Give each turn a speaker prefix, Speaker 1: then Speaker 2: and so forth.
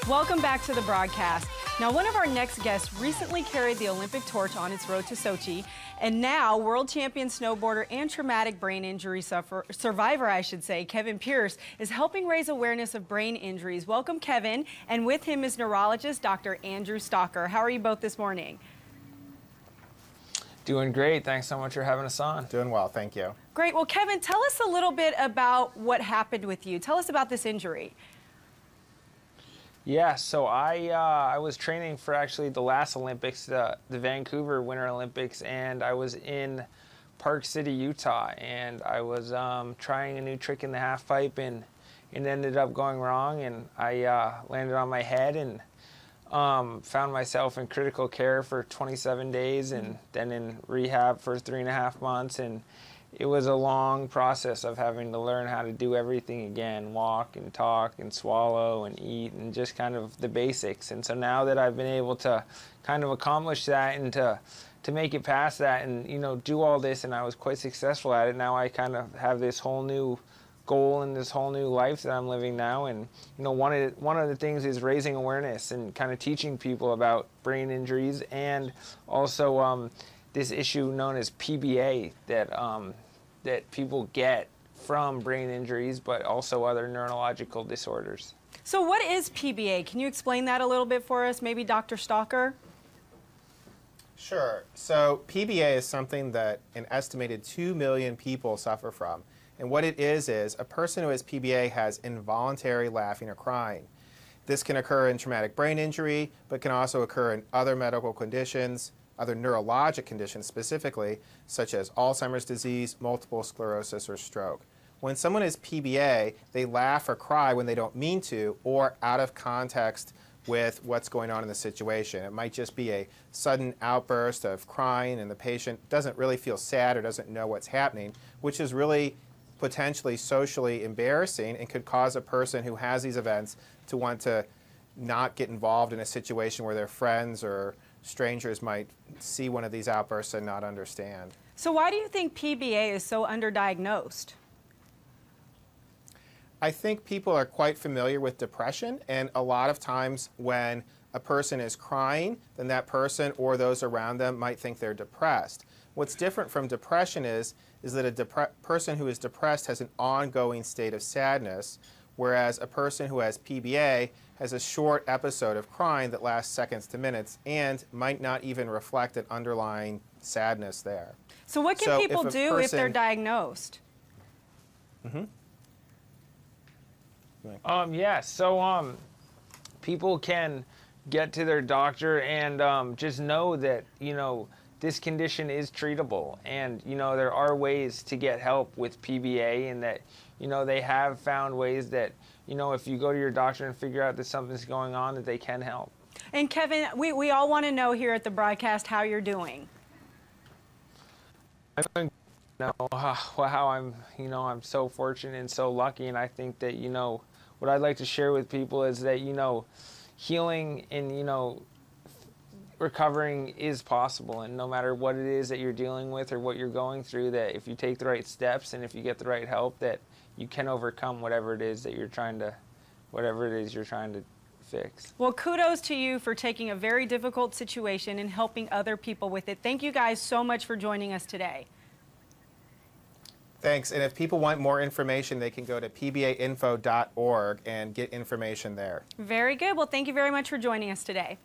Speaker 1: Welcome back to the broadcast. Now, one of our next guests recently carried the Olympic torch on its road to Sochi, and now world champion snowboarder and traumatic brain injury survivor, Kevin Pearce, is helping raise awareness of brain injuries. Welcome, Kevin, and with him is neurologist Dr. Andrew Stalker. How are you both this morning?
Speaker 2: Doing great. Thanks so much for having us on.
Speaker 3: Doing well, thank you.
Speaker 1: Great. Well, Kevin, tell us a little bit about what happened with you. Tell us about this injury.
Speaker 2: Yeah, so I was training for actually the last Olympics, the Vancouver Winter Olympics, and I was in Park City, Utah, and I was trying a new trick in the half pipe, and it ended up going wrong, and I landed on my head and found myself in critical care for 27 days and then in rehab for 3.5 months, and it was a long process of having to learn how to do everything again, walk and talk and swallow and eat and just kind of the basics. And so now that I've been able to kind of accomplish that and to make it past that and, you know, do all this, and I was quite successful at it, now I kind of have this whole new goal and this whole new life that I'm living now. And, you know, one of the things is raising awareness and kind of teaching people about brain injuries and also this issue known as PBA that people get from brain injuries, but also other neurological disorders.
Speaker 1: So what is PBA? Can you explain that a little bit for us, maybe Dr. Stalker?
Speaker 3: Sure. So PBA is something that an estimated 2 million people suffer from. And what it is a person who has PBA has involuntary laughing or crying. This can occur in traumatic brain injury, but can also occur in other medical conditions, other neurologic conditions specifically, such as Alzheimer's disease, multiple sclerosis, or stroke. When someone has PBA, they laugh or cry when they don't mean to or out of context with what's going on in the situation. It might just be a sudden outburst of crying and the patient doesn't really feel sad or doesn't know what's happening, which is really potentially socially embarrassing and could cause a person who has these events to want to not get involved in a situation where their friends or strangers might see one of these outbursts and not understand.
Speaker 1: So why do you think PBA is so underdiagnosed?
Speaker 3: I think people are quite familiar with depression, and a lot of times when a person is crying, then that person or those around them might think they're depressed. What's different from depression is that a person who is depressed has an ongoing state of sadness, whereas a person who has PBA has a short episode of crying that lasts seconds to minutes and might not even reflect an underlying sadness there.
Speaker 1: So what can people do if they're diagnosed?
Speaker 2: Yeah, so people can get to their doctor and just know that, you know, this condition is treatable, and, you know, there are ways to get help with PBA, and that, you know, they have found ways that, you know, if you go to your doctor and figure out that something's going on, that they can help.
Speaker 1: And Kevin, we all want to know here at the broadcast how you're doing.
Speaker 2: I'm how I'm so fortunate and so lucky, and I think that, you know, what I'd like to share with people is that, you know, healing and, you know, recovering is possible, and no matter what it is that you're dealing with or what you're going through, that if you take the right steps and if you get the right help, that you can overcome whatever it is that you're trying to fix.
Speaker 1: Well, kudos to you for taking a very difficult situation and helping other people with it. Thank you guys so much for joining us today.
Speaker 3: Thanks. And if people want more information, they can go to pbainfo.org and get information there.
Speaker 1: Very good. Well, thank you very much for joining us today.